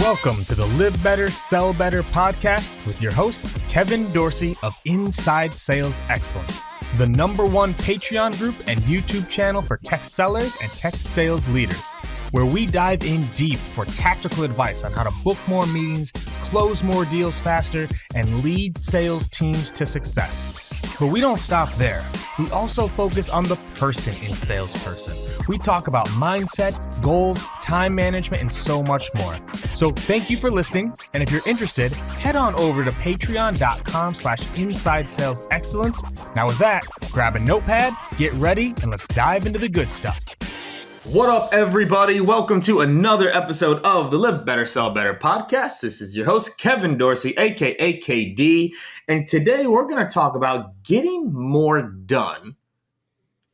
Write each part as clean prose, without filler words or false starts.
Welcome to the Live Better, Sell Better podcast with your host, Kevin Dorsey of Inside Sales Excellence, the #1 Patreon group and YouTube channel for tech sellers and tech sales leaders, where we dive in deep for tactical advice on how to book more meetings, close more deals faster, and lead sales teams to success. But we don't stop there. We also focus on the person in salesperson. We talk about mindset, goals, time management, and so much more. So thank you for listening. And if you're interested, head on over to patreon.com/inside sales excellence. Now with that, grab a notepad, get ready, and let's dive into the good stuff. What up, everybody? Welcome to another episode of the Live Better, Sell Better podcast. This is your host, Kevin Dorsey, aka KD. And today we're going to talk about getting more done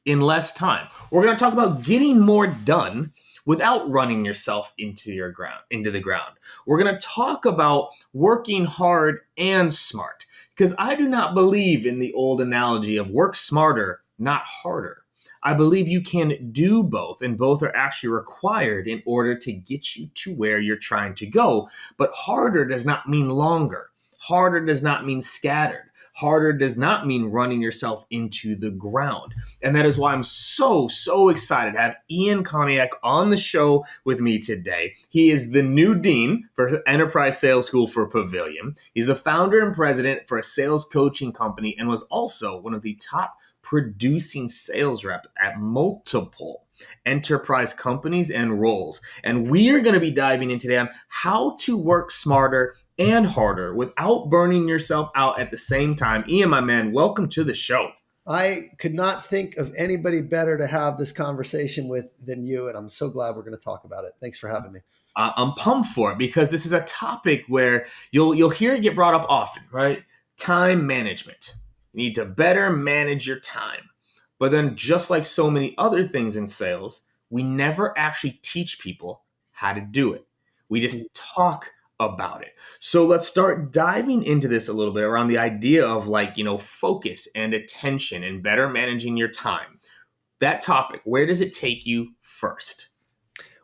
in less time. We're going to talk about getting more done without running yourself into the ground. We're going to talk about working hard and smart, because I do not believe in the old analogy of work smarter, not harder. I believe you can do both, and both are actually required in order to get you to where you're trying to go. But harder does not mean longer. Harder does not mean scattered. Harder does not mean running yourself into the ground. And that is why I'm so excited to have Ian Koniak on the show with me today. He is the new dean for Enterprise Sales School for Pavilion. He's the founder and president for a sales coaching company and was also one of the top producing sales rep at multiple enterprise companies and roles. And we are going to be diving in today on how to work smarter and harder without burning yourself out at the same time. Ian, my man, welcome to the show. I could not think of anybody better to have this conversation with than you, and I'm so glad we're going to talk about it. Thanks for having me. I'm pumped for it because this is a topic where you'll hear it get brought up often, right? Time management. You need to better manage your time. But then just like so many other things in sales, we never actually teach people how to do it. We just talk about it. So let's start diving into this a little bit around the idea of focus and attention and better managing your time. That topic, where does it take you first?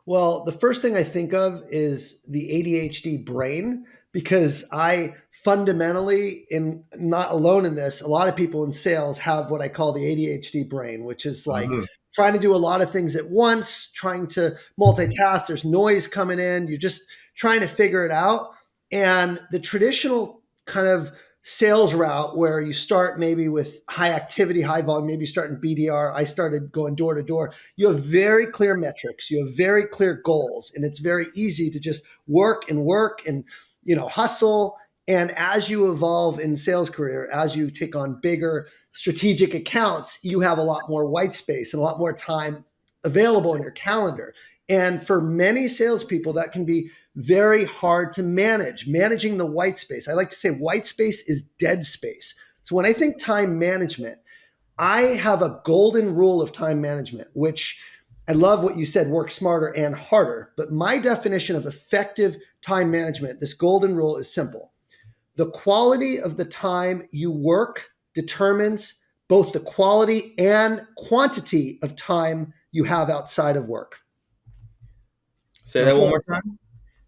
Well, the first thing I think of is the ADHD brain, because I fundamentally, and not alone in this, a lot of people in sales have what I call the ADHD brain, which is like trying to do a lot of things at once, trying to multitask. There's noise coming in. You're just trying to figure it out. And the traditional kind of sales route where you start maybe with high activity, high volume, maybe you start in BDR. I started going door to door. You have very clear metrics. You have very clear goals. And it's very easy to just work and hustle. And as you evolve in sales career, as you take on bigger strategic accounts, you have a lot more white space and a lot more time available in your calendar. And for many salespeople, that can be very hard to manage, managing the white space. I like to say white space is dead space. So when I think time management, I have a golden rule of time management, which I love what you said, work smarter and harder. But my definition of effective time management, this golden rule, is simple. The quality of the time you work determines both the quality and quantity of time you have outside of work. Say that one more time.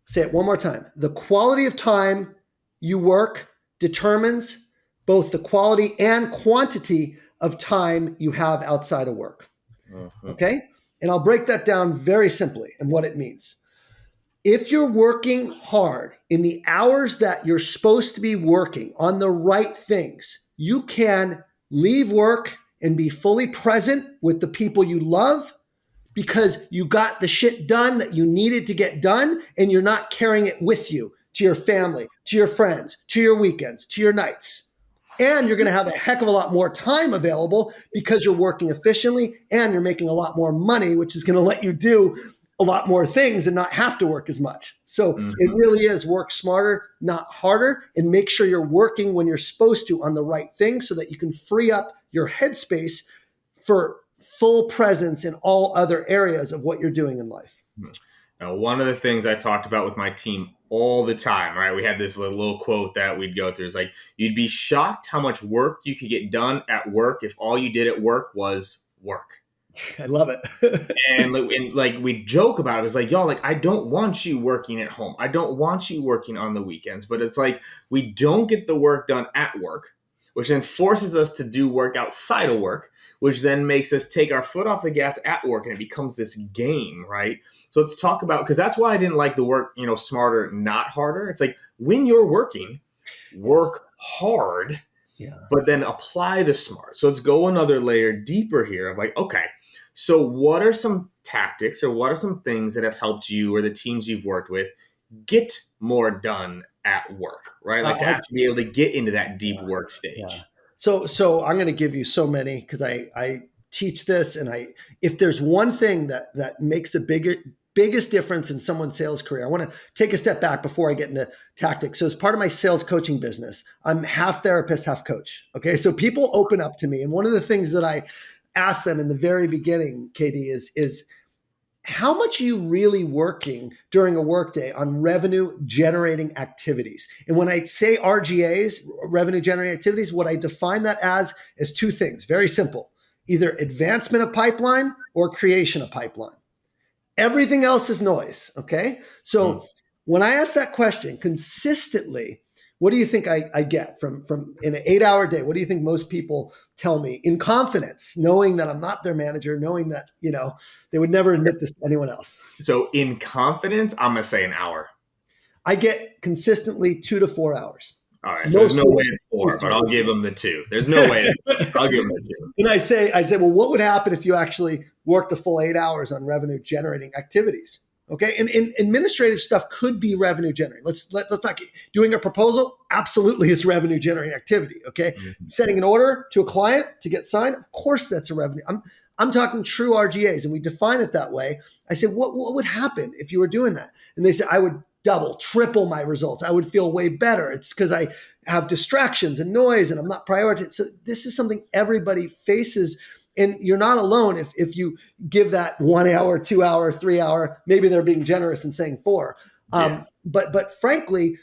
Say it one more time. The quality of time you work determines both the quality and quantity of time you have outside of work. Okay? And I'll break that down very simply and what it means. If you're working hard in the hours that you're supposed to be working on the right things, you can leave work and be fully present with the people you love because you got the shit done that you needed to get done, and you're not carrying it with you to your family, to your friends, to your weekends, to your nights. And you're going to have a heck of a lot more time available because you're working efficiently and you're making a lot more money, which is going to let you do a lot more things and not have to work as much. So it really is work smarter, not harder, and make sure you're working when you're supposed to on the right thing so that you can free up your headspace for full presence in all other areas of what you're doing in life. Now, one of the things I talked about with my team all the time, right? We had this little quote that we'd go through. It's like, you'd be shocked how much work you could get done at work if all you did at work was work. I love it. And like we joke about it. It's like, y'all, like, I don't want you working at home. I don't want you working on the weekends. But it's like we don't get the work done at work, which then forces us to do work outside of work, which then makes us take our foot off the gas at work, and it becomes this game, right? So let's talk about, because that's why I didn't like the work, smarter, not harder. It's like when you're working, work hard, Yeah. but then apply the smart. So let's go another layer deeper here of like, okay, so what are some tactics or what are some things that have helped you or the teams you've worked with get more done at work, right? Like to actually be able to get into that deep work stage. Yeah. So I'm going to give you so many because I teach this, and if there's one thing that makes the biggest difference in someone's sales career, I want to take a step back before I get into tactics. So as part of my sales coaching business, I'm half therapist, half coach. Okay. So people open up to me. And one of the things that I ask them in the very beginning, Katie, is how much are you really working during a workday on revenue generating activities? And when I say RGAs, revenue generating activities, what I define that as is two things, very simple, either advancement of pipeline or creation of pipeline. Everything else is noise. Okay. So when I ask that question consistently, what do you think I get from in an 8-hour day? What do you think most people tell me in confidence, knowing that I'm not their manager, knowing that, they would never admit this to anyone else? So in confidence, I'm going to say an hour. I get consistently 2 to 4 hours. All right. So there's no way it's 4, but I'll give them the 2. There's no way I'll give them the 2. And I say, well, what would happen if you actually worked a full 8 hours on revenue generating activities? Okay. And administrative stuff could be revenue generating. Let's not get, doing a proposal absolutely is revenue generating activity. Okay. Mm-hmm. Setting an order to a client to get signed. Of course that's a revenue. I'm talking true RGAs, and we define it that way. I said, what would happen if you were doing that? And they said, I would double, triple my results. I would feel way better. It's because I have distractions and noise and I'm not prioritizing. So this is something everybody faces. And you're not alone if you give that 1 hour, 2 hour, 3 hour, maybe they're being generous and saying 4. But frankly,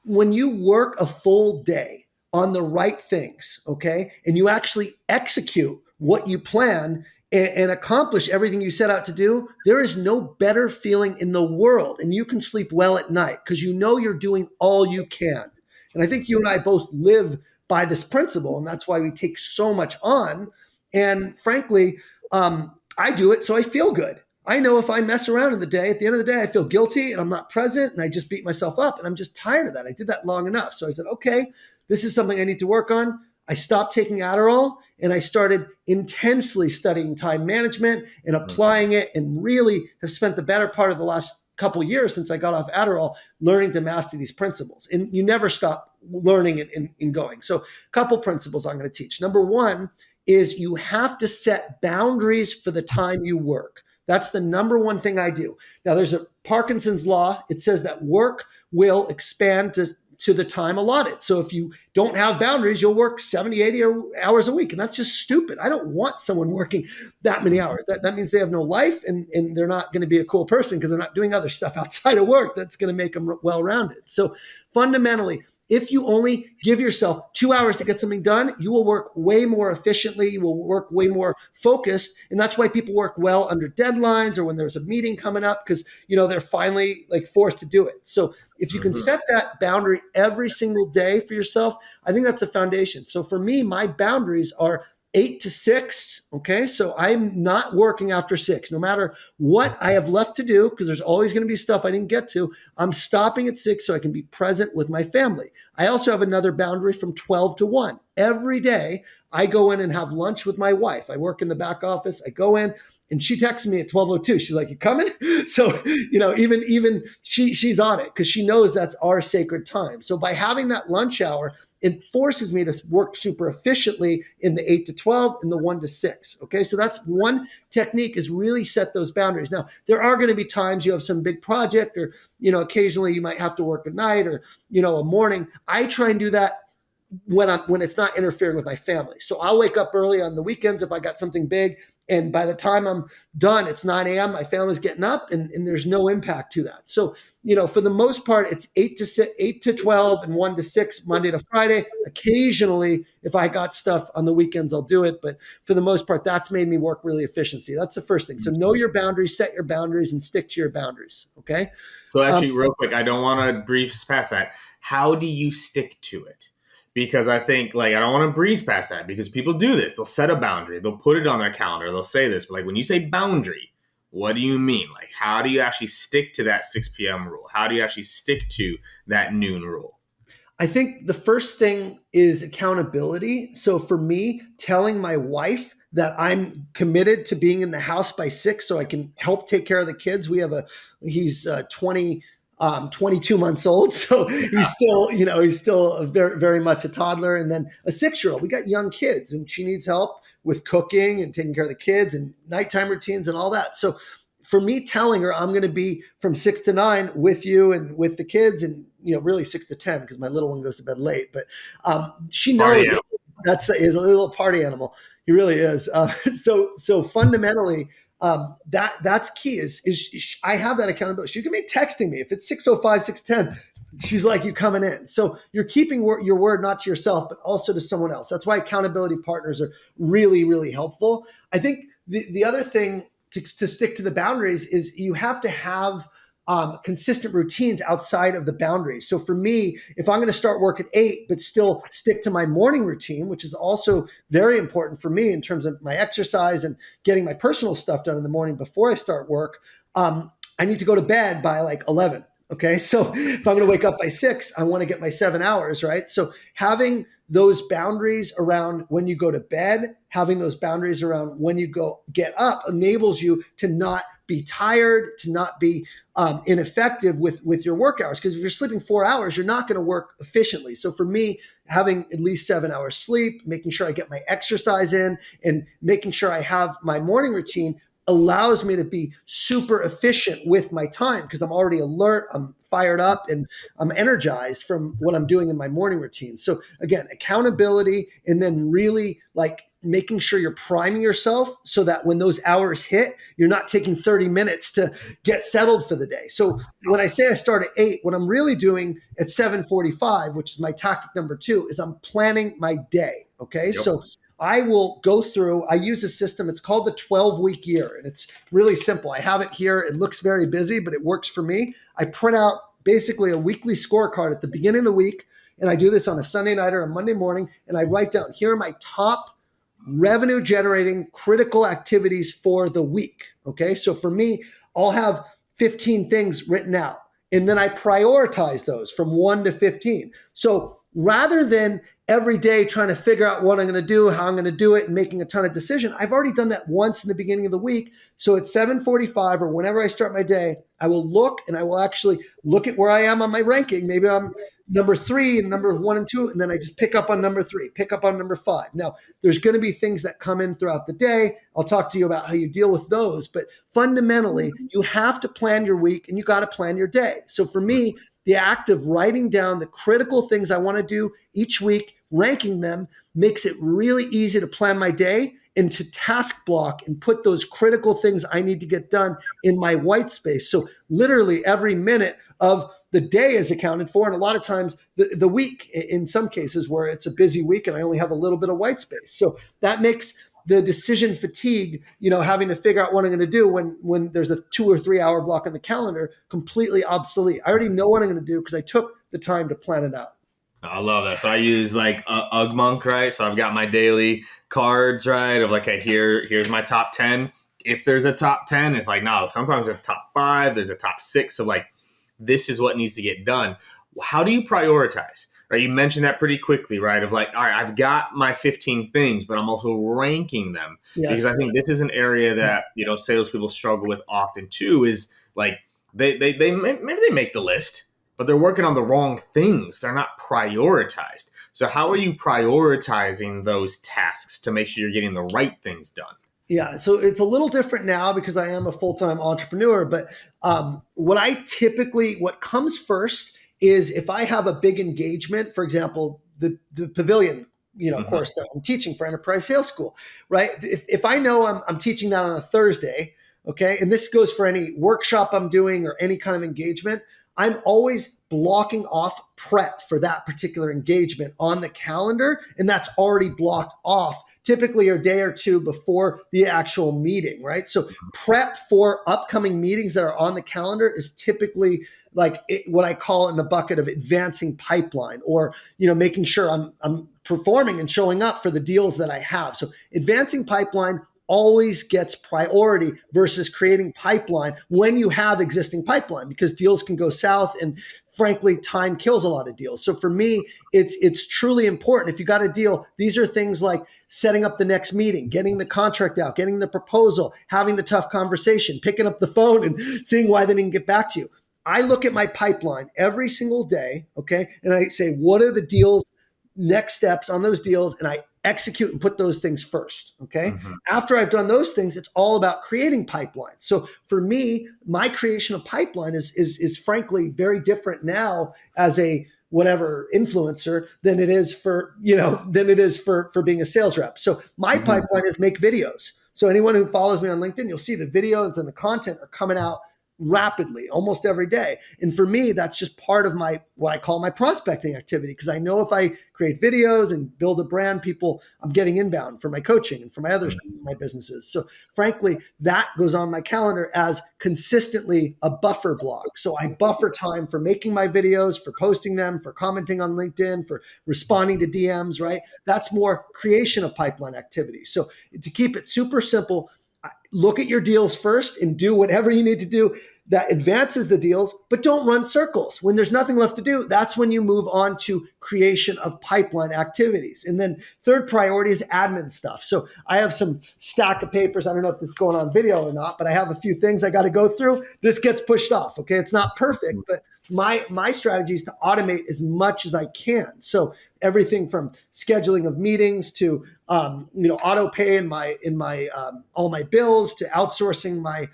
when you work a full day on the right things, okay, and you actually execute what you plan and accomplish everything you set out to do, there is no better feeling in the world. And you can sleep well at night because you know you're doing all you can. And I think you and I both live by this principle, and that's why we take so much on. And frankly, I do it so I feel good. I know if I mess around in the day, at the end of the day, I feel guilty and I'm not present and I just beat myself up and I'm just tired of that. I did that long enough. So I said, okay, this is something I need to work on. I stopped taking Adderall and I started intensely studying time management and applying it, and really have spent the better part of the last couple of years since I got off Adderall learning to master these principles. And you never stop learning and going. So a couple principles I'm going to teach. Number one is you have to set boundaries for the time you work. That's the number one thing I do. Now, there's a Parkinson's law. It says that work will expand to the time allotted. So if you don't have boundaries, you'll work 70, 80 hours a week. And that's just stupid. I don't want someone working that many hours. That means they have no life and they're not going to be a cool person because they're not doing other stuff outside of work that's going to make them well-rounded. So fundamentally, if you only give yourself 2 hours to get something done, you will work way more efficiently. You will work way more focused. And that's why people work well under deadlines or when there's a meeting coming up because, they're finally forced to do it. So if you can set that boundary every single day for yourself, I think that's a foundation. So for me, my boundaries are 8 to 6. Okay. So I'm not working after 6, no matter what I have left to do, because there's always going to be stuff I didn't get to. I'm stopping at 6 so I can be present with my family. I also have another boundary from 12 to 1. Every day I go in and have lunch with my wife. I work in the back office. I go in and she texts me at 12:02. She's like, "You coming?" So, even she's on it because she knows that's our sacred time. So by having that lunch hour, it forces me to work super efficiently in the 8 to 12 and the 1 to 6. Okay. So that's one technique, is really set those boundaries. Now, there are going to be times you have some big project or, occasionally you might have to work at night or, a morning. I try and do that when it's not interfering with my family. So I'll wake up early on the weekends if I got something big, And by the time I'm done, it's 9 a.m. My family's getting up, and there's no impact to that. So, for the most part, it's 8 to 12 and 1 to 6, Monday to Friday. Occasionally, if I got stuff on the weekends, I'll do it. But for the most part, that's made me work really efficiency. That's the first thing. So know your boundaries, set your boundaries, and stick to your boundaries. Okay. So actually, real quick, I don't want to breeze past that. How do you stick to it? Because I think, I don't want to breeze past that, because people do this. They'll set a boundary. They'll put it on their calendar. They'll say this. But when you say boundary, what do you mean? How do you actually stick to that 6 p.m. rule? How do you actually stick to that noon rule? I think the first thing is accountability. So for me, telling my wife that I'm committed to being in the house by 6 so I can help take care of the kids. He's 22 months old. So he's still very, very much a toddler. And then a 6-year-old. We got young kids, and she needs help with cooking and taking care of the kids and nighttime routines and all that. So for me, telling her I'm going to be from 6 to 9 with you and with the kids, and really 6 to 10 because my little one goes to bed late. But she knows is a little party animal. He really is. So fundamentally, that's key. Is I have that accountability. She can be texting me if it's 6:05, 6:10. She's like, you coming in. So you're keeping your word, not to yourself, but also to someone else. That's why accountability partners are really, really helpful. I think the other thing to stick to the boundaries is you have to have consistent routines outside of the boundaries. So for me, if I'm going to start work at 8, but still stick to my morning routine, which is also very important for me in terms of my exercise and getting my personal stuff done in the morning before I start work, I need to go to bed by 11. Okay. So if I'm going to wake up by 6, I want to get my 7 hours, right? So having those boundaries around when you go to bed, having those boundaries around when you get up enables you to not be tired, to not be ineffective with your work hours. Because if you're sleeping 4 hours, you're not going to work efficiently. So for me, having at least 7 hours sleep, making sure I get my exercise in, and making sure I have my morning routine allows me to be super efficient with my time because I'm already alert, I'm fired up, and I'm energized from what I'm doing in my morning routine. So again, accountability, and then really making sure you're priming yourself so that when those hours hit, you're not taking 30 minutes to get settled for the day. So when I say I start at 8, what I'm really doing at 7:45, which is my tactic number 2, is I'm planning my day. Okay. Yep. So I will go through, I use a system, it's called the 12-week year, and it's really simple. I have it here. It looks very busy, but it works for me. I print out basically a weekly scorecard at the beginning of the week, and I do this on a Sunday night or a Monday morning, and I write down, here are my top revenue generating critical activities for the week. Okay. So for me, I'll have 15 things written out, and then I prioritize those from 1 to 15. So rather than every day trying to figure out what I'm going to do, how I'm going to do it, and making a ton of decisions, I've already done that once in the beginning of the week. So at 7:45 or whenever I start my day, I will look, and I will actually look at where I am on my ranking. Maybe I'm number 3 and number 1 and 2, and then I just pick up on number 3, pick up on number 5. Now, there's going to be things that come in throughout the day. I'll talk to you about how you deal with those, but fundamentally, you have to plan your week and you got to plan your day. So for me, the act of writing down the critical things I want to do each week, ranking them, makes it really easy to plan my day and to task block and put those critical things I need to get done in my white space. So literally every minute of the day is accounted for. And a lot of times the week, in some cases where it's a busy week and I only have a little bit of white space. So that makes the decision fatigue, having to figure out what I'm going to do when there's a 2 or 3 hour block on the calendar, completely obsolete. I already know what I'm going to do because I took the time to plan it out. I love that. So I use UgMonk, right? So I've got my daily cards, right? Of okay, here's my top 10. If there's a top 10, it's no, sometimes there's a top 5, there's a top 6 of this is what needs to get done. How do you prioritize? Right, you mentioned that pretty quickly, right? Of all right, I've got my 15 things, but I'm also ranking them. Yes. Because I think this is an area that salespeople struggle with often too. Is they maybe they make the list, but they're working on the wrong things. They're not prioritized. So how are you prioritizing those tasks to make sure you're getting the right things done? Yeah, so it's a little different now because I am a full-time entrepreneur. But what comes first is if I have a big engagement, for example, the Pavilion course that I'm teaching for enterprise sales school, right? If I know I'm teaching that on a Thursday, okay, and this goes for any workshop I'm doing or any kind of engagement, I'm always blocking off prep for that particular engagement on the calendar, and that's already blocked off typically a day or two before the actual meeting, right? So prep for upcoming meetings that are on the calendar is typically like what I call in the bucket of advancing pipeline, or making sure I'm performing and showing up for the deals that I have. So advancing pipeline always gets priority versus creating pipeline when you have existing pipeline, because deals can go south, and frankly, time kills a lot of deals. So for me, it's truly important. If you got a deal, these are things like setting up the next meeting, getting the contract out, getting the proposal, having the tough conversation, picking up the phone and seeing why they didn't get back to you. I look at my pipeline every single day, okay? And I say, what are the deals, next steps on those deals? And I execute and put those things first, okay? After I've done those things, it's all about creating pipeline. So for me, my creation of pipeline is frankly very different now as a whatever influencer than it is for being a sales rep. So my pipeline is make videos. So anyone who follows me on LinkedIn, you'll see the videos and the content are coming out rapidly almost every day. And for me, that's just part of my, what I call my prospecting activity. Because I know if I create videos and build a brand, I'm getting inbound for my coaching and for my businesses. So frankly, that goes on my calendar as consistently a buffer block. So I buffer time for making my videos, for posting them, for commenting on LinkedIn, for responding to DMs, right? That's more creation of pipeline activity. So to keep it super simple, look at your deals first and do whatever you need to do that advances the deals, but don't run circles. When there's nothing left to do, that's when you move on to creation of pipeline activities. And then third priority is admin stuff. So I have some stack of papers. I don't know if this is going on video or not, but I have a few things I got to go through. This gets pushed off. Okay. It's not perfect, but my strategy is to automate as much as I can. So everything from scheduling of meetings to auto pay in my all my bills, to outsourcing my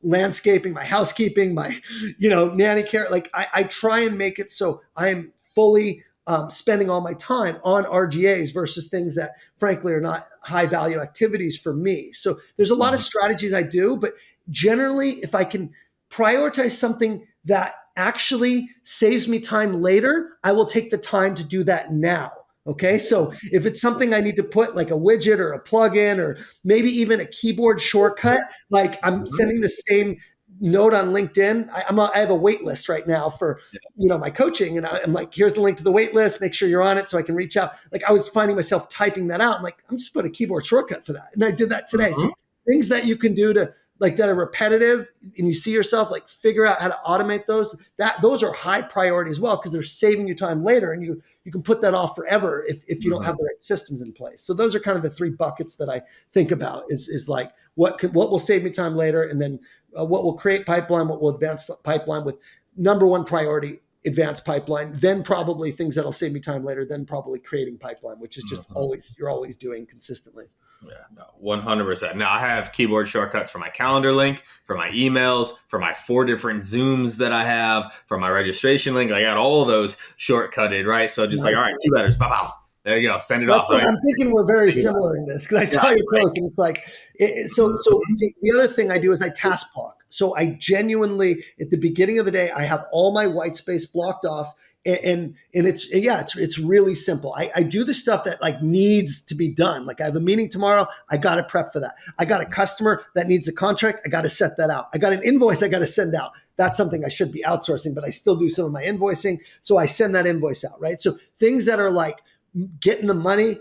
landscaping, my housekeeping, my nanny care. Like I try and make it so I'm fully spending all my time on RGAs versus things that frankly are not high value activities for me. So there's a lot of strategies I do, but generally if I can prioritize something that actually saves me time later, I will take the time to do that now. Okay. So if it's something I need to put like a widget or a plugin or maybe even a keyboard shortcut, like I'm sending the same note on LinkedIn. I have a wait list right now for, my coaching. And I'm like, here's the link to the wait list. Make sure you're on it so I can reach out. Like I was finding myself typing that out. I'm like, I'm just put a keyboard shortcut for that. And I did that today. So things that you can do to like that are repetitive and you see yourself like figure out how to automate those, those are high priority as well, because they're saving you time later, and you can put that off forever if you don't have the right systems in place. So those are kind of the three buckets that I think about is like what will save me time later, and then what will create pipeline, what will advance the pipeline with number one priority, advanced pipeline, then probably things that'll save me time later, then probably creating pipeline, which is just you're always doing consistently. Yeah, no, 100%. Now I have keyboard shortcuts for my calendar link, for my emails, for my 4 different Zooms that I have, for my registration link. I got all of those shortcutted, right? So just like, all right, 2 letters, pow. There you go. Send it off. I'm thinking we're very similar in this, because I saw your post and it's like, so the other thing I do is I task block. So I genuinely, at the beginning of the day, I have all my white space blocked off. And it's really simple. I do the stuff that like needs to be done. Like I have a meeting tomorrow. I got to prep for that. I got a customer that needs a contract. I got to set that out. I got an invoice I got to send out. That's something I should be outsourcing, but I still do some of my invoicing. So I send that invoice out, right? So things that are like getting the money,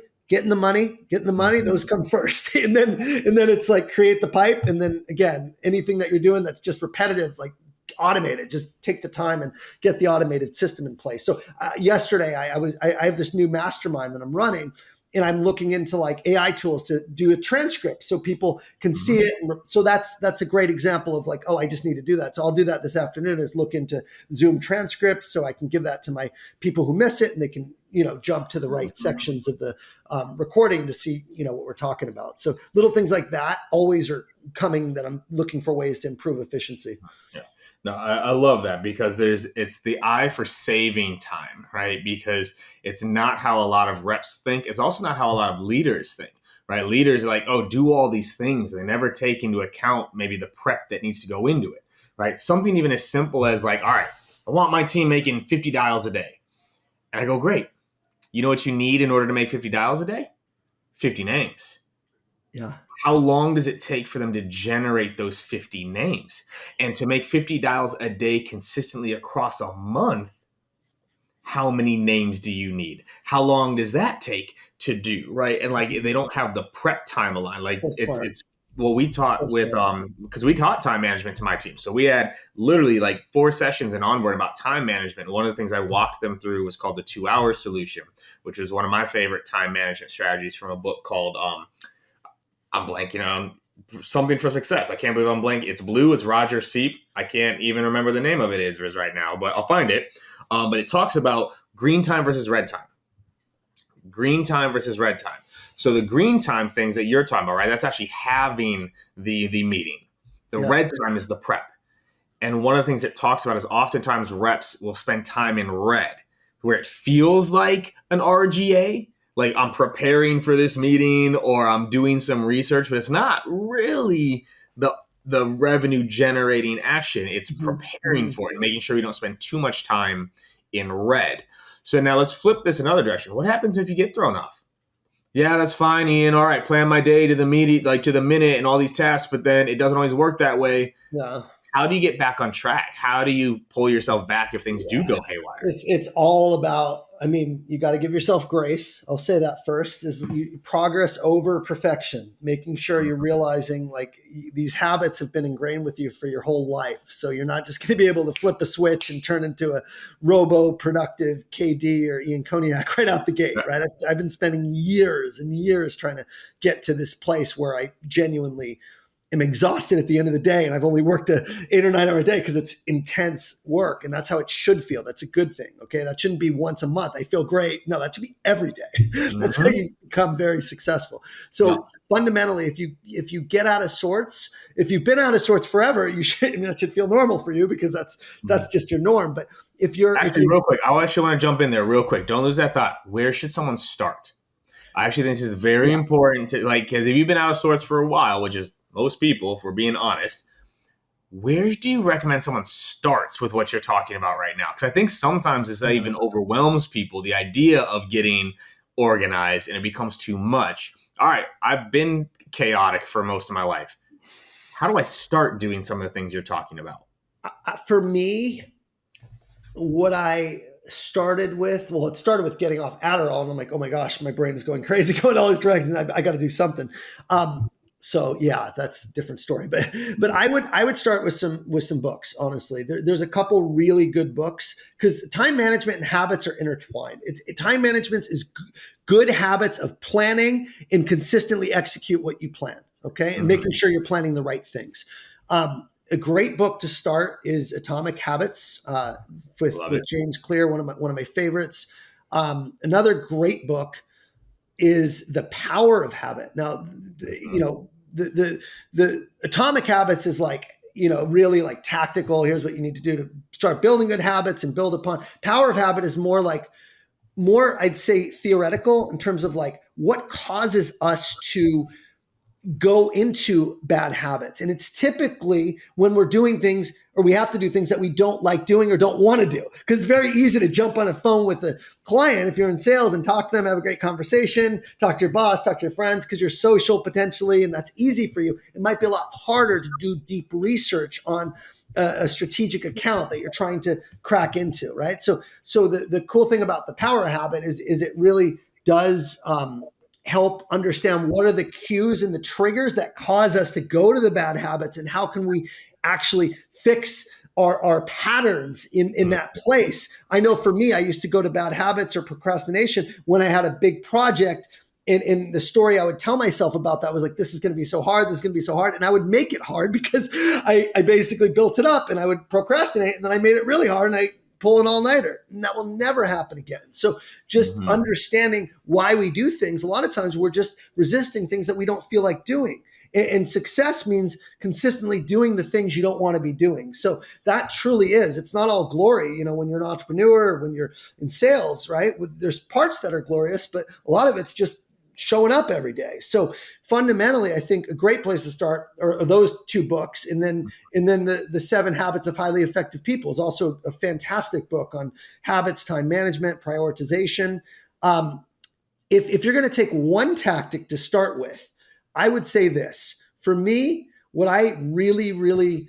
those come first. And then it's like create the pipe. And then again, anything that you're doing that's just repetitive, like automate it. Just take the time and get the automated system in place. So yesterday I have this new mastermind that I'm running, and I'm looking into like AI tools to do a transcript so people can see it. And so that's a great example of like, oh, I just need to do that. So I'll do that this afternoon, is look into Zoom transcripts so I can give that to my people who miss it, and they can jump to the right sections of the recording to see, what we're talking about. So little things like that always are coming, that I'm looking for ways to improve efficiency. Yeah. No, I love that, because it's the eye for saving time, right? Because it's not how a lot of reps think. It's also not how a lot of leaders think, right? Leaders are like, oh, do all these things. They never take into account maybe the prep that needs to go into it, right? Something even as simple as like, all right, I want my team making 50 dials a day. And I go, great. You know what you need in order to make 50 dials a day? 50 names. Yeah. How long does it take for them to generate those 50 names? And to make 50 dials a day consistently across a month, how many names do you need? How long does that take to do, right? And like, they don't have the prep time aligned. Like it's what we taught with, because we taught time management to my team. So we had literally like 4 sessions in onboard about time management. One of the things I walked them through was called the 2-hour solution, which was one of my favorite time management strategies from a book called, I'm blanking on something for success. I can't believe I'm blanking. It's blue. It's Roger Seep. I can't even remember the name of it is right now, but I'll find it. But it talks about green time versus red time. Green time versus red time. So the green time things that you're talking about, right? That's actually having the meeting. The red time is the prep. And one of the things it talks about is oftentimes reps will spend time in red, where it feels like an RGA, like I'm preparing for this meeting or I'm doing some research, but it's not really the revenue generating action. It's preparing for it, making sure you don't spend too much time in red. So now let's flip this another direction. What happens if you get thrown off? Yeah, that's fine, Ian. All right, plan my day to the minute and all these tasks, but then it doesn't always work that way. Yeah. How do you get back on track? How do you pull yourself back if things do go haywire? It's all about, you got to give yourself grace. I'll say that first, is progress over perfection, making sure you're realizing like these habits have been ingrained with you for your whole life. So you're not just going to be able to flip a switch and turn into a robo productive KD or Ian Koniak right out the gate, right? I've been spending years and years trying to get to this place where I genuinely am exhausted at the end of the day, and I've only worked 8 or 9 hour day because it's intense work, and that's how it should feel. That's a good thing. Okay, that shouldn't be once a month. I feel great. No, that should be every day. That's how you become very successful. So fundamentally, if you get out of sorts, if you've been out of sorts forever, you should. That should feel normal for you, because that's just your norm. But if you're real quick, I actually want to jump in there real quick. Don't lose that thought. Where should someone start? I actually think this is very important to because if you've been out of sorts for a while, which is most people, if we're being honest, where do you recommend someone starts with what you're talking about right now? Because I think sometimes that even overwhelms people, the idea of getting organized, and it becomes too much. All right, I've been chaotic for most of my life. How do I start doing some of the things you're talking about? For me, what I started with, it started with getting off Adderall, and I'm like, oh my gosh, my brain is going crazy, going all these directions. I got to do something. So yeah, that's a different story. But I would start with some books. Honestly, there's a couple really good books, because time management and habits are intertwined. Time management is good habits of planning and consistently execute what you plan. Okay, and making sure you're planning the right things. A great book to start is Atomic Habits with James Clear, one of my favorites. Another great book is The Power of Habit. Now, the Atomic Habits is like, really like tactical. Here's what you need to do to start building good habits and build upon. Power of Habit is more, I'd say, theoretical, in terms of like what causes us to go into bad habits. And it's typically when we're doing things, or we have to do things that we don't like doing or don't want to do. Because it's very easy to jump on a phone with a client if you're in sales and talk to them, have a great conversation, talk to your boss, talk to your friends, because you're social potentially, and that's easy for you. It might be a lot harder to do deep research on a strategic account that you're trying to crack into, right? So the cool thing about the Power Habit is it really does help understand what are the cues and the triggers that cause us to go to the bad habits, and how can we actually fix our patterns in that place. I know for me, I used to go to bad habits or procrastination when I had a big project, and the story I would tell myself about that was like, this is going to be so hard, this is going to be so hard. And I would make it hard because I basically built it up, and I would procrastinate, and then I made it really hard, and I pull an all-nighter. And that will never happen again. So just understanding why we do things, a lot of times we're just resisting things that we don't feel like doing. And success means consistently doing the things you don't want to be doing. So that truly is. It's not all glory, when you're an entrepreneur or when you're in sales, right? There's parts that are glorious, but a lot of it's just showing up every day. So fundamentally, I think a great place to start are those two books. And then the 7 Habits of Highly Effective People is also a fantastic book on habits, time management, prioritization. If you're going to take one tactic to start with, I would say this. For me, what I really, really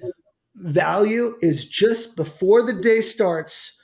value is just before the day starts,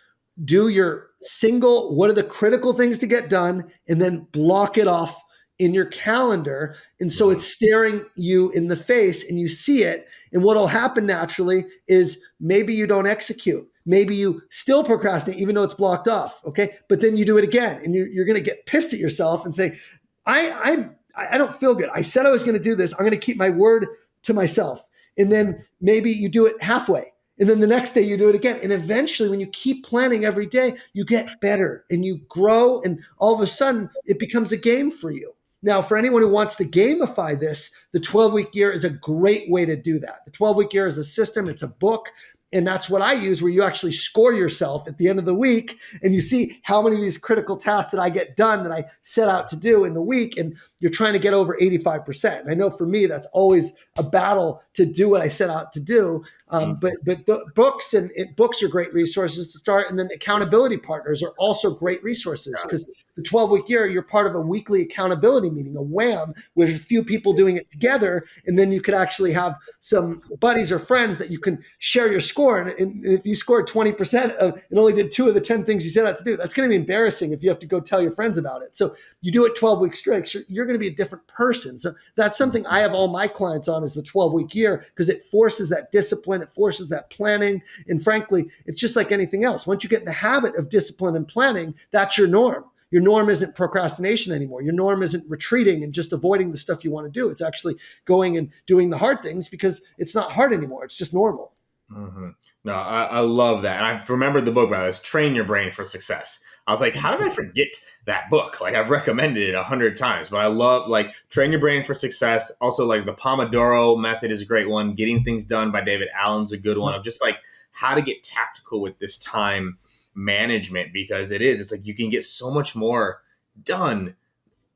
do your single, what are the critical things to get done, and then block it off in your calendar. And so it's staring you in the face and you see it. And what'll happen naturally is maybe you don't execute. Maybe you still procrastinate, even though it's blocked off. Okay. But then you do it again and you're going to get pissed at yourself and say, I don't feel good. I said I was going to do this. I'm going to keep my word to myself. And then maybe you do it halfway. And then the next day you do it again. And eventually when you keep planning every day, you get better and you grow. And all of a sudden it becomes a game for you. Now, for anyone who wants to gamify this, the 12-week year is a great way to do that. The 12-week year is a system. It's a book. And that's what I use, where you actually score yourself at the end of the week and you see how many of these critical tasks that I get done that I set out to do in the week. And you're trying to get over 85%. And I know for me, that's always a battle to do what I set out to do. But the books books are great resources to start. And then accountability partners are also great resources, because the 12-week year, you're part of a weekly accountability meeting, a WHAM, with a few people doing it together. And then you could actually have some buddies or friends that you can share your score. And if you scored 20% and only did 2 of the 10 things you set out to do, that's going to be embarrassing if you have to go tell your friends about it. So you do it 12 weeks straight, you're going to be a different person. So that's something I have all my clients on, is the 12-week year, because it forces that discipline. It forces that planning. And frankly, it's just like anything else. Once you get in the habit of discipline and planning, that's your norm. Your norm isn't procrastination anymore. Your norm isn't retreating and just avoiding the stuff you want to do. It's actually going and doing the hard things, because it's not hard anymore. It's just normal. Mm-hmm. No, I love that. And I remembered the book, by this, Train Your Brain for Success. I was like, how did I forget that book? Like, I've recommended it 100 times, but I love, Train Your Brain for Success. Also, the Pomodoro method is a great one. Getting Things Done by David Allen's a good one, of just how to get tactical with this time management, because it's you can get so much more done.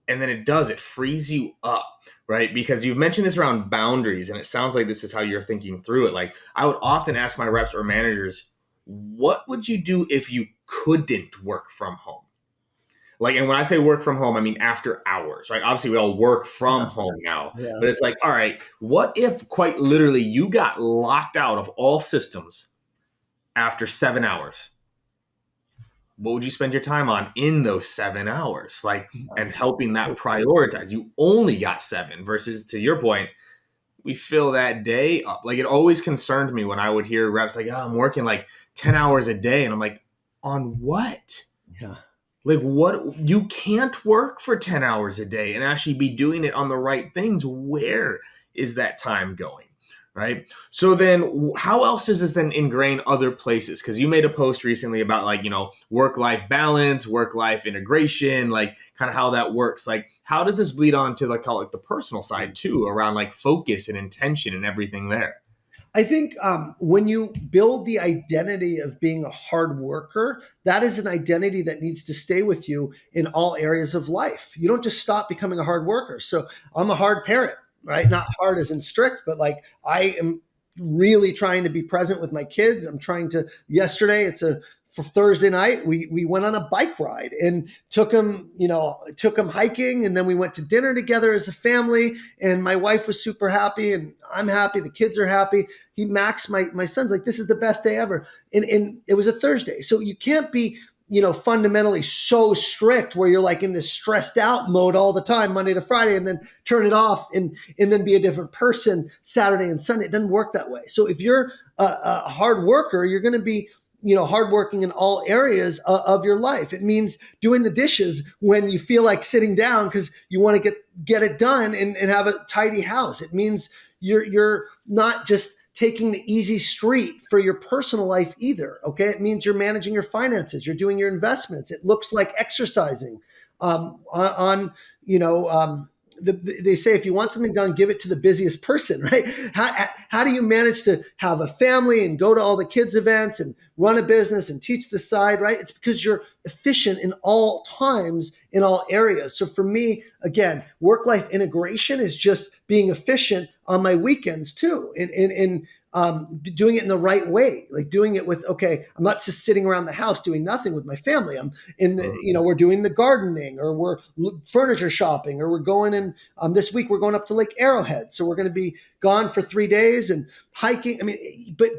And then it frees you up, right? Because you've mentioned this around boundaries, and it sounds like this is how you're thinking through it. I would often ask my reps or managers, what would you do if you couldn't work from home? And when I say work from home, I mean after hours, right? Obviously, we all work from home now, but it's all right, what if quite literally you got locked out of all systems after 7 hours? What would you spend your time on in those 7 hours? And helping that prioritize. You only got 7 versus, to your point, we fill that day up. It always concerned me when I would hear reps I'm working 10 hours a day. And I'm like, on what? Yeah. What? You can't work for 10 hours a day and actually be doing it on the right things. Where is that time going? Right. So then how else does this then ingrain other places? Because you made a post recently about work-life balance, work-life integration, kind of how that works. How does this bleed on to call it the personal side too, around focus and intention and everything there? I think when you build the identity of being a hard worker, that is an identity that needs to stay with you in all areas of life. You don't just stop becoming a hard worker. So I'm a hard parent. Right? Not hard as in strict, but I am really trying to be present with my kids. I'm trying to, yesterday, for Thursday night, we went on a bike ride and took them hiking. And then we went to dinner together as a family, and my wife was super happy and I'm happy. The kids are happy. Max, my son's this is the best day ever. And it was a Thursday. So you can't be, fundamentally so strict where you're in this stressed out mode all the time, Monday to Friday, and then turn it off and then be a different person Saturday and Sunday. It doesn't work that way. So if you're a hard worker, you're going to be, hardworking in all areas of your life. It means doing the dishes when you feel like sitting down because you want to get it done and have a tidy house. It means you're not just taking the easy street for your personal life either. Okay. It means you're managing your finances, you're doing your investments. It looks like exercising on you know, they say if you want something done, give it to the busiest person, right? How do you manage to have a family and go to all the kids' events and run a business and teach the side, right? It's because you're efficient in all times, in all areas. So for me, again, work-life integration is just being efficient on my weekends too, in doing it in the right way, like doing it with, okay, I'm not just sitting around the house doing nothing with my family. I'm in the, we're doing the gardening, or we're furniture shopping, or we're going in, this week we're going up to Lake Arrowhead. So we're going to be gone for 3 days and hiking. I mean, but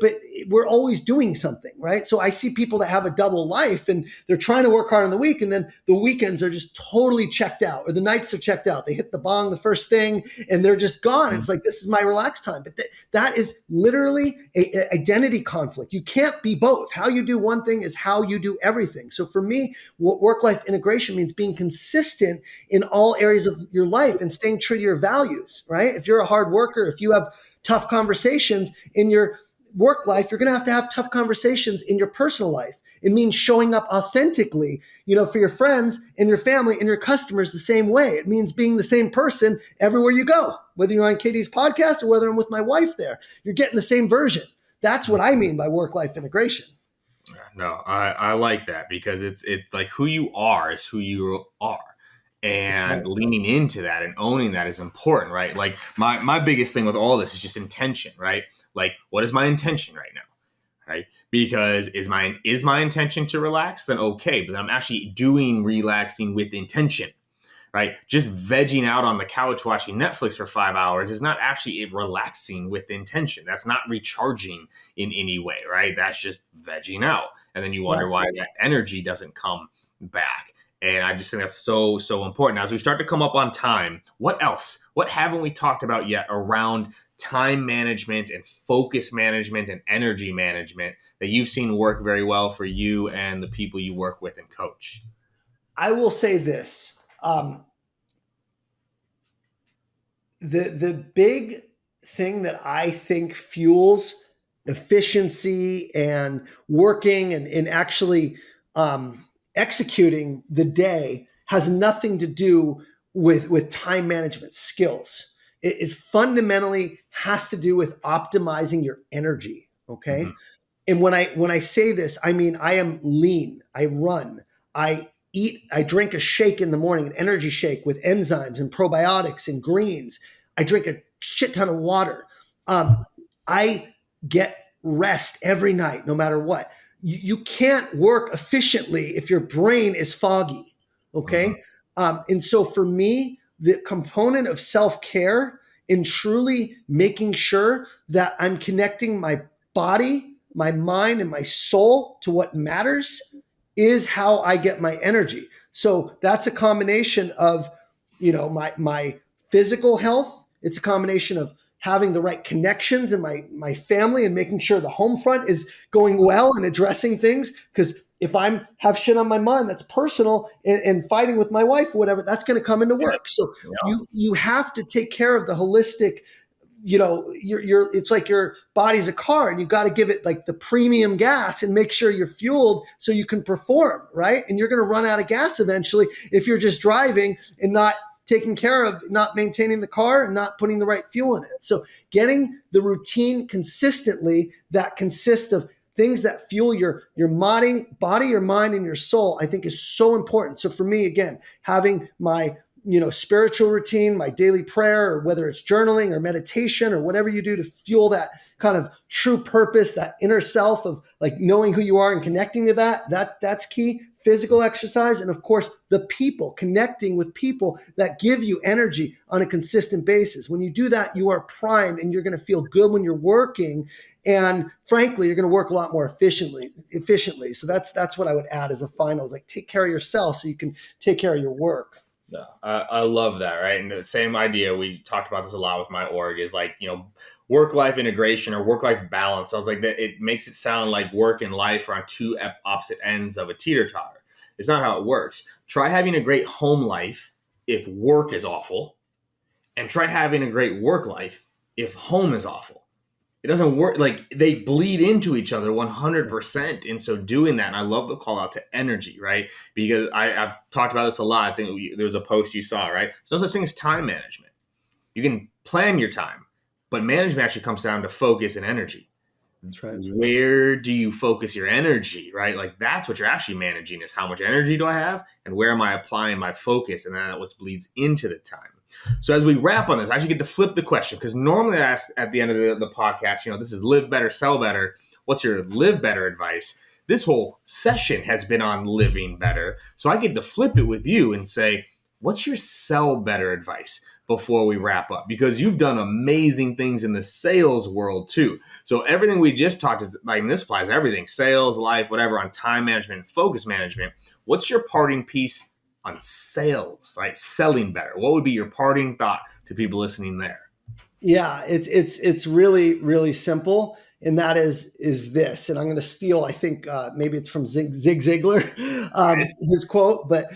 we're always doing something, right? So I see people that have a double life and they're trying to work hard on the week, and then the weekends are just totally checked out, or the nights are checked out. They hit the bong the first thing and they're just gone. It's like, this is my relaxed time. But that is literally a identity conflict. You can't be both. How you do one thing is how you do everything. So for me, what work-life integration means being consistent in all areas of your life and staying true to your values, right? If you're a hard worker, if you have tough conversations in your work life, you're going to have tough conversations in your personal life. It means showing up authentically, for your friends and your family and your customers the same way. It means being the same person everywhere you go, whether you're on Katie's podcast or whether I'm with my wife there. You're getting the same version. That's what I mean by work-life integration. No, I like that, because it's like who you are is who you are. And leaning into that and owning that is important, right? Like my biggest thing with all this is just intention, right? Like, what is my intention right now? Right? Because is my intention to relax? Then okay, but I'm actually doing relaxing with intention, right? Just vegging out on the couch watching Netflix for 5 hours is not actually relaxing with intention. That's not recharging in any way, right? That's just vegging out. And then you wonder why that energy doesn't come back. And I just think that's so, so important. As we start to come up on time, what else? What haven't we talked about yet around time management and focus management and energy management that you've seen work very well for you and the people you work with and coach? I will say this. The big thing that I think fuels efficiency and working and actually executing the day has nothing to do with time management skills. It fundamentally has to do with optimizing your energy. Okay. Mm-hmm. And when I say this, I mean, I am lean. I run. I drink a shake in the morning, an energy shake with enzymes and probiotics and greens. I drink a shit ton of water. I get rest every night, no matter what. You can't work efficiently if your brain is foggy. Okay. And so for me, the component of self-care in truly making sure that I'm connecting my body, my mind, and my soul to what matters is how I get my energy. So that's a combination of, my physical health. It's a combination of having the right connections in my family and making sure the home front is going well and addressing things. Because if I'm have shit on my mind that's personal and fighting with my wife or whatever, that's going to come into work. So you have to take care of the holistic. It's like your body's a car and you got to give it like the premium gas and make sure you're fueled so you can perform, right? And you're going to run out of gas eventually if you're just driving and not taking care of, not maintaining the car and not putting the right fuel in it. So getting the routine consistently that consists of things that fuel your body, your mind, and your soul, I think is so important. So for me, again, having my spiritual routine, my daily prayer, or whether it's journaling or meditation or whatever you do to fuel that kind of true purpose, that inner self of like knowing who you are and connecting to that's key. Physical exercise, and of course, the people, connecting with people that give you energy on a consistent basis. When you do that, you are primed and you're going to feel good when you're working. And frankly, you're going to work a lot more efficiently. So that's what I would add as a final, is like take care of yourself so you can take care of your work. No, I love that, right? And the same idea, we talked about this a lot with my org, is like, work-life integration or work-life balance. I was like, that it makes it sound like work and life are on two opposite ends of a teeter-totter. It's not how it works. Try having a great home life if work is awful, and try having a great work life if home is awful. it doesn't work. Like they bleed into each other 100%. And so doing that, and I love the call out to energy, right? Because I've talked about this a lot. I think there was a post you saw, right? There's no such thing as time management. You can plan your time, but management actually comes down to focus and energy. That's right. Where do you focus your energy, right? Like that's what you're actually managing, is how much energy do I have and where am I applying my focus? And then that what bleeds into the time. So as we wrap on this, I actually get to flip the question, because normally I ask at the end of the podcast, this is live better, sell better. What's your live better advice? This whole session has been on living better. So I get to flip it with you and say, what's your sell better advice before we wrap up? Because you've done amazing things in the sales world too. So everything we just talked is like, this applies to everything, sales, life, whatever, on time management and focus management. What's your parting piece on sales, like selling better? What would be your parting thought to people listening there? Yeah, it's really, really simple. And that is this, and I'm going to steal, I think maybe it's from Zig Ziglar, his quote, but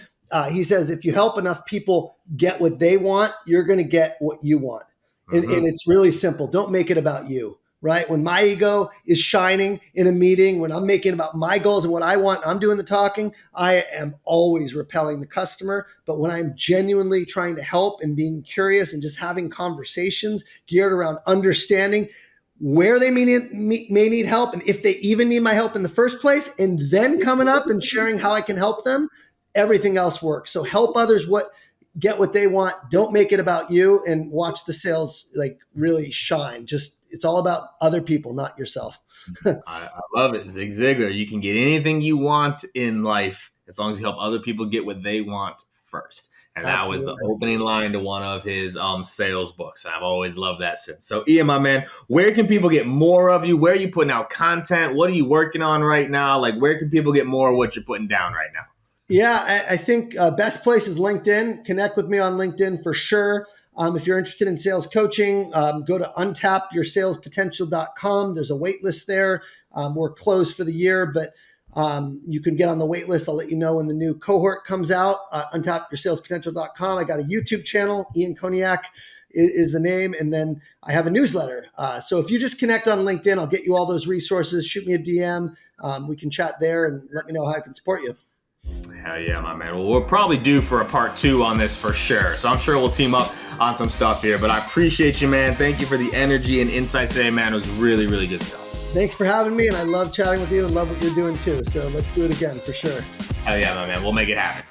he says, if you help enough people get what they want, you're going to get what you want. And it's really simple. Don't make it about you, right? When my ego is shining in a meeting, when I'm making about my goals and what I want, I'm doing the talking, I am always repelling the customer. But when I'm genuinely trying to help and being curious and just having conversations geared around understanding where they may need help, and if they even need my help in the first place, and then coming up and sharing how I can help them, everything else works. So help others get what they want. Don't make it about you, and watch the sales like really shine. Just it's all about other people, not yourself. I love it. Zig Ziglar. You can get anything you want in life as long as you help other people get what they want first. And that was the opening line to one of his sales books. I've always loved that since. So Ian, my man, where can people get more of you? Where are you putting out content? What are you working on right now? Like, where can people get more of what you're putting down right now? Yeah, I think best place is LinkedIn. Connect with me on LinkedIn for sure. If you're interested in sales coaching, go to untapyoursalespotential.com. There's a wait list there. We're closed for the year, but you can get on the wait list. I'll let you know when the new cohort comes out. Untapyoursalespotential.com. I got a YouTube channel. Ian Koniak is the name. And then I have a newsletter. So if you just connect on LinkedIn, I'll get you all those resources. Shoot me a DM. We can chat there and let me know how I can support you. Hell yeah, my man. Well, we'll probably due for a part 2 on this for sure. So I'm sure we'll team up on some stuff here. But I appreciate you, man. Thank you for the energy and insights today, man. It was really, really good stuff. Thanks for having me. And I love chatting with you and love what you're doing too. So let's do it again for sure. Hell yeah, my man. We'll make it happen.